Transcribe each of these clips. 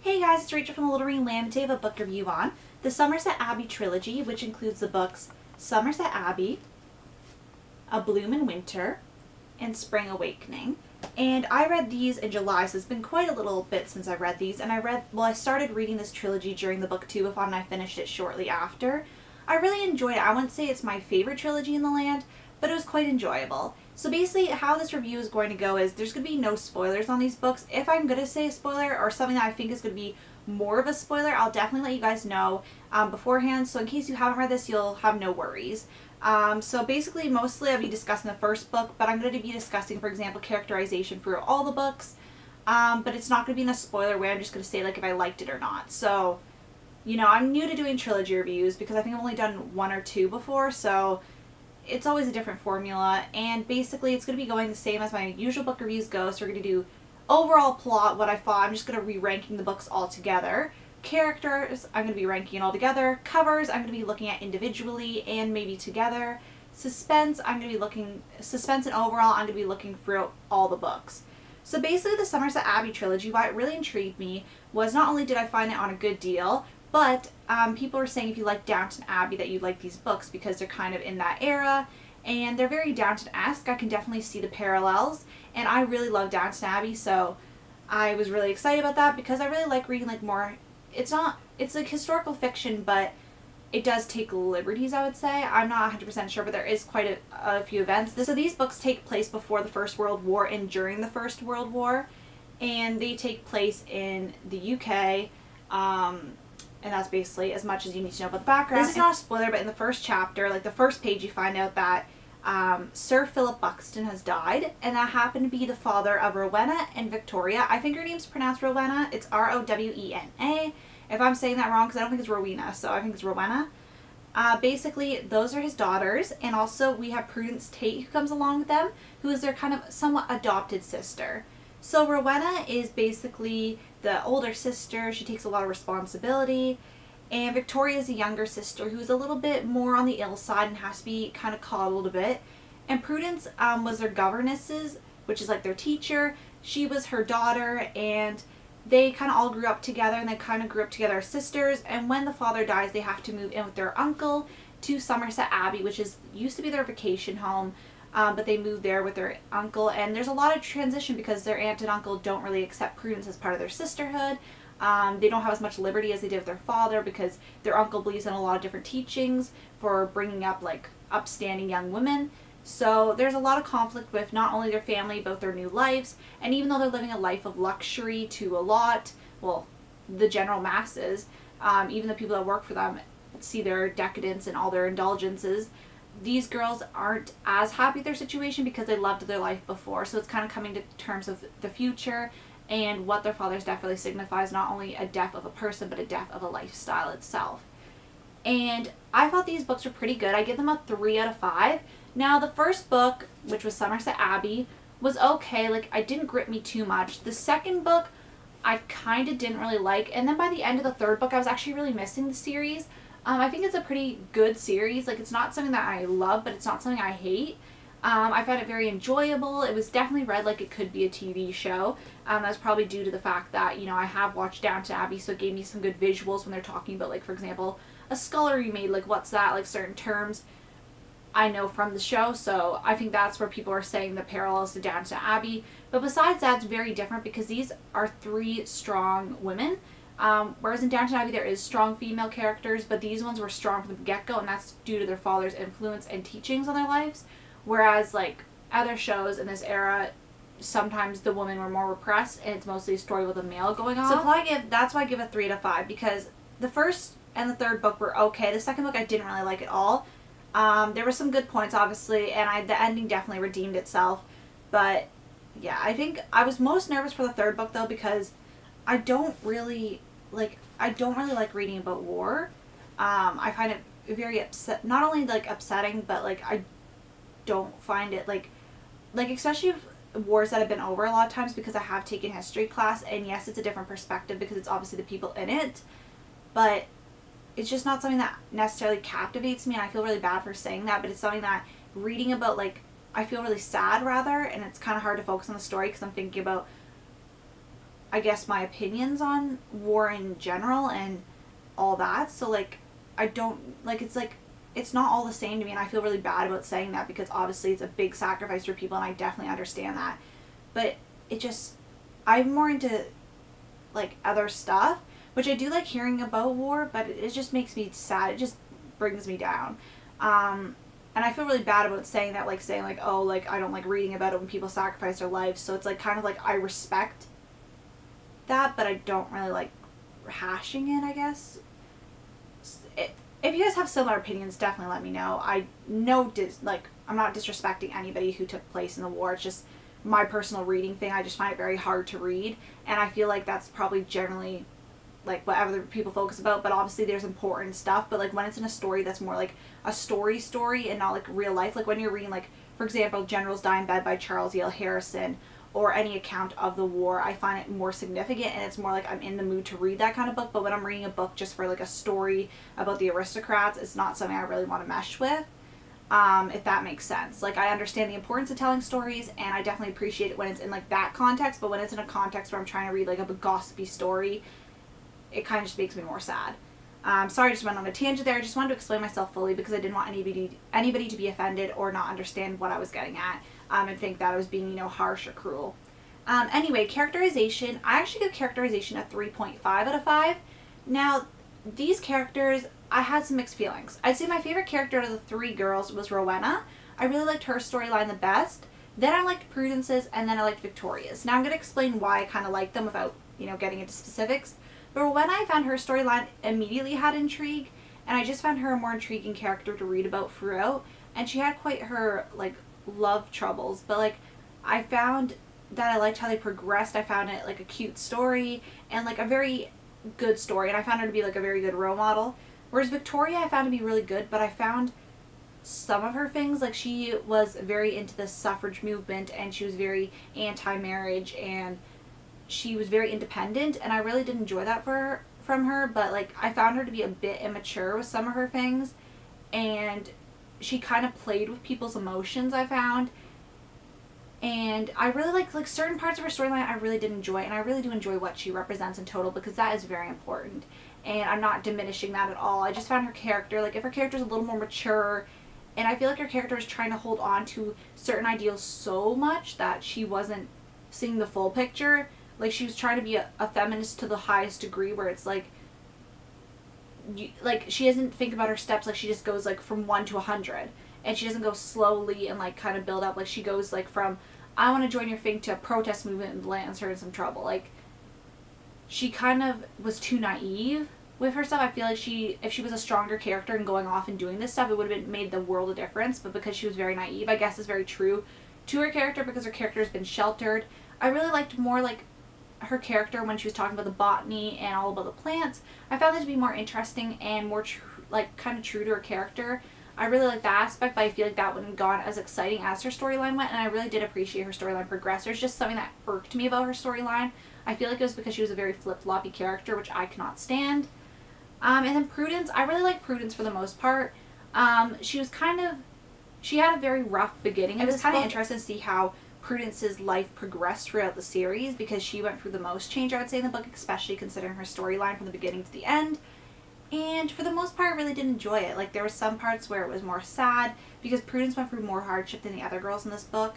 Hey guys, it's Rachel from the Little Ring Land. Today I have a book review on the Summerset Abbey trilogy, which includes the books Summerset Abbey, A Bloom in Winter, and Spring Awakening. And I read these in July, so it's been quite a little bit since I've read these. And I started reading this trilogy during the booktube-a-thon and I finished it shortly after. I really enjoyed it. I wouldn't say it's my favorite trilogy in the land, but it was quite enjoyable. So basically how this review is going to go is there's going to be no spoilers on these books. If I'm going to say a spoiler or something that I think is going to be more of a spoiler, I'll definitely let you guys know beforehand. So in case you haven't read this, you'll have no worries. So basically, mostly I'll be discussing the first book, but I'm going to be discussing, for example, characterization through all the books. But it's not going to be in a spoiler way. I'm just going to say like if I liked it or not. So, you know, I'm new to doing trilogy reviews because I think I've only done one or two before, so it's always a different formula. And basically, it's going to be going the same as my usual book reviews go. So we're going to do overall plot, what I thought. I'm just going to be ranking the books all together. Characters, I'm going to be ranking it all together. Covers, I'm going to be looking at individually and maybe together. Suspense, suspense and overall, I'm going to be looking through all the books. So basically the Summerset Abbey trilogy, why it really intrigued me was not only did I find it on a good deal, but people were saying if you like Downton Abbey that you'd like these books because they're kind of in that era and they're very Downton-esque. I can definitely see the parallels, and I really love Downton Abbey, so I was really excited about that because I really like reading like more. It's like historical fiction, but it does take liberties, I would say. I'm not 100% sure, but there is quite a few events. So these books take place before the First World War and during the First World War, and they take place in the UK, and that's basically as much as you need to know about the background. This is not a spoiler, but in the first chapter, like the first page, you find out that Sir Philip Buxton has died, and that happened to be the father of Rowena and Victoria. I think her name's pronounced Rowena. It's Rowena. If I'm saying that wrong, because I don't think it's Rowena, so I think it's Rowena. Basically, those are his daughters, and also we have Prudence Tate who comes along with them, who is their kind of somewhat adopted sister. So Rowena is basically the older sister. She takes a lot of responsibility. And Victoria is the younger sister who's a little bit more on the ill side and has to be kind of coddled a bit. And Prudence was their governesses, which is like their teacher. She was her daughter, and they kind of all grew up together, and they kind of grew up together as sisters. And when the father dies, they have to move in with their uncle to Summerset Abbey, which used to be their vacation home. But they moved there with their uncle, and there's a lot of transition because their aunt and uncle don't really accept Prudence as part of their sisterhood. They don't have as much liberty as they did with their father because their uncle believes in a lot of different teachings for bringing up like upstanding young women. So there's a lot of conflict with not only their family but their new lives, and even though they're living a life of luxury to a lot, well, the general masses, even the people that work for them see their decadence and all their indulgences, these girls aren't as happy with their situation because they loved their life before. So it's kind of coming to terms of the future and what their father's death really signifies, not only a death of a person, but a death of a lifestyle itself. And I thought these books were pretty good. I give them a 3 out of 5. Now, the first book, which was Summerset Abbey, was okay. Like, it didn't grip me too much. The second book, I kind of didn't really like. And then by the end of the third book, I was actually really missing the series. I think it's a pretty good series. Like, it's not something that I love, but it's not something I hate. I found it very enjoyable. It was definitely read like it could be a TV show. That's probably due to the fact that, you know, I have watched Downton Abbey, so it gave me some good visuals when they're talking about, like, for example, a scullery maid, like, what's that, like, certain terms I know from the show. So I think that's where people are saying the parallels to Downton Abbey. But besides that, it's very different because these are 3 strong women. Whereas in Downton Abbey there is strong female characters, but these ones were strong from the get-go, and that's due to their father's influence and teachings on their lives. Whereas like other shows in this era, sometimes the women were more repressed, and it's mostly a story with a male going on. So that's why I give a 3 out of 5, because the first and the third book were okay. The second book I didn't really like at all. There were some good points, obviously, and the ending definitely redeemed itself. But yeah, I think I was most nervous for the third book though, because I don't really like reading about war. I find it very not only like upsetting, but like I don't find it like especially if wars that have been over a lot of times, because I have taken history class, and yes, it's a different perspective because it's obviously the people in it, but it's just not something that necessarily captivates me, and I feel really bad for saying that, but it's something that reading about, like, I feel really sad rather, and it's kind of hard to focus on the story because I'm thinking about I guess, my opinions on war in general and all that. So, like, I don't, like, it's not all the same to me, and I feel really bad about saying that because obviously it's a big sacrifice for people, and I definitely understand that. But it just, I'm more into, like, other stuff, which I do like hearing about war, but it just makes me sad. It just brings me down. And I feel really bad about saying that, like, saying, like, oh, like, I don't like reading about it when people sacrifice their lives. So it's, like, kind of like I respect that, but I don't really like hashing it, I guess. If you guys have similar opinions, definitely let me know. I know, I'm not disrespecting anybody who took place in the war. It's just my personal reading thing. I just find it very hard to read, and I feel like that's probably generally like what other people focus about, but obviously there's important stuff. But like when it's in a story that's more like a story and not like real life, like when you're reading, like, for example, Generals Die in Bed by Charles Yale Harrison, or any account of the war, I find it more significant, and it's more like I'm in the mood to read that kind of book. But when I'm reading a book just for like a story about the aristocrats, it's not something I really want to mesh with, if that makes sense. Like, I understand the importance of telling stories, and I definitely appreciate it when it's in like that context, but when it's in a context where I'm trying to read like a gossipy story, it kind of just makes me more sad. Sorry, I just went on a tangent there. I just wanted to explain myself fully because I didn't want anybody to be offended or not understand what I was getting at, and think that I was being, harsh or cruel. Anyway, characterization. I actually give characterization a 3.5 out of 5. Now, these characters, I had some mixed feelings. I'd say my favorite character out of the 3 girls was Rowena. I really liked her storyline the best. Then I liked Prudence's, and then I liked Victoria's. Now I'm going to explain why I kind of liked them without, getting into specifics. But when I found her storyline immediately had intrigue, and I just found her a more intriguing character to read about throughout, and she had quite her, like, love troubles, but, like, I found that I liked how they progressed. I found it, like, a cute story, and, like, a very good story, and I found her to be, like, a very good role model. Whereas Victoria I found to be really good, but I found some of her things, like, she was very into the suffrage movement, and she was very anti-marriage, and she was very independent, and I really did enjoy that from her, but, like, I found her to be a bit immature with some of her things, and she kind of played with people's emotions, I found, and I really like certain parts of her storyline I really did enjoy, and I really do enjoy what she represents in total, because that is very important, and I'm not diminishing that at all. I just found her character, like, if her character's a little more mature, and I feel like her character is trying to hold on to certain ideals so much that she wasn't seeing the full picture. Like, she was trying to be a feminist to the highest degree, where it's like, she doesn't think about her steps, like, she just goes, like, from 1 to 100, and she doesn't go slowly and, like, kind of build up. Like, she goes, like, from, I want to join your thing, to a protest movement and lands her in some trouble. Like, she kind of was too naive with her stuff. I feel like if she was a stronger character and going off and doing this stuff, it would have made the world a difference, but because she was very naive, I guess is very true to her character, because her character has been sheltered. I really liked more, like, her character when she was talking about the botany and all about the plants. I found that to be more interesting and more kind of true to her character. I really like that aspect, but I feel like that wouldn't have gone as exciting as her storyline went, and I really did appreciate her storyline progress. There's just something that irked me about her storyline. I feel like it was because she was a very flip-floppy character, which I cannot stand. And then Prudence, I really like Prudence for the most part. She had a very rough beginning. It was kind of interesting to see how Prudence's life progressed throughout the series, because she went through the most change, I would say, in the book, especially considering her storyline from the beginning to the end. And for the most part, I really did enjoy it. Like, there were some parts where it was more sad, because Prudence went through more hardship than the other girls in this book.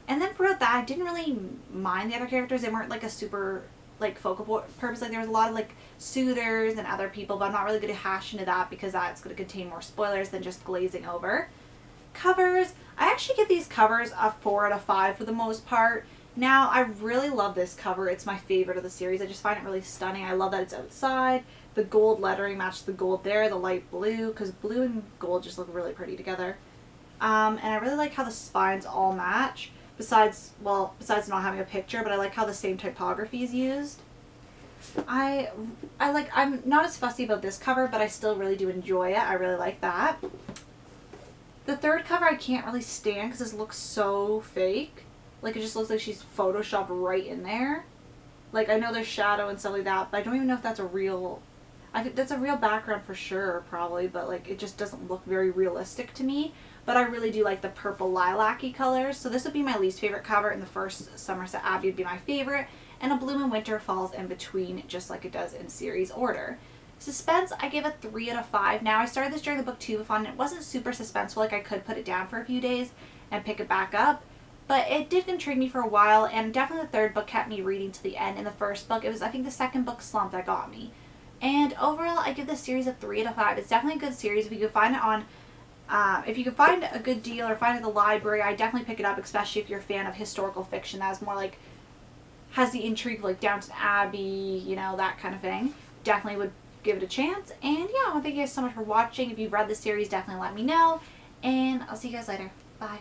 And then throughout that, I didn't really mind the other characters. They weren't, like, a super, like, focal purpose. Like, there was a lot of, like, suitors and other people, but I'm not really going to hash into that, because that's going to contain more spoilers than just glazing over. Covers. I actually give these covers a 4 out of 5 for the most part. Now, I really love this cover. It's my favorite of the series. I just find it really stunning. I love that it's outside. The gold lettering matched the gold there, the light blue, because blue and gold just look really pretty together. And I really like how the spines all match, besides not having a picture, but I like how the same typography is used. I'm not as fussy about this cover, but I still really do enjoy it. I really like that. The third cover I can't really stand, because this looks so fake. Like, it just looks like she's photoshopped right in there. Like, I know there's shadow and stuff like that, but I don't even know if that's a real... I think that's a real background for sure, probably, but, like, it just doesn't look very realistic to me. But I really do like the purple lilac-y colors, so this would be my least favorite cover, and the first Summerset Abbey would be my favorite. and A Bloom in Winter falls in between, just like it does in series order. Suspense, I give a 3 out of 5. Now, I started this during the BookTubeathon, and it wasn't super suspenseful, like I could put it down for a few days and pick it back up, but it did intrigue me for a while, and definitely the third book kept me reading to the end. In the first book, it was, I think, the second book, Slump, that got me. And overall, I give this series a 3 out of 5. It's definitely a good series. If you can find it on, if you can find a good deal or find it at the library, I definitely pick it up, especially if you're a fan of historical fiction that is more like, has the intrigue of like Downton Abbey, you know, that kind of thing. Definitely would give it a chance. And yeah, I want to thank you guys so much for watching. If you've read the series, definitely let me know. And I'll see you guys later. Bye.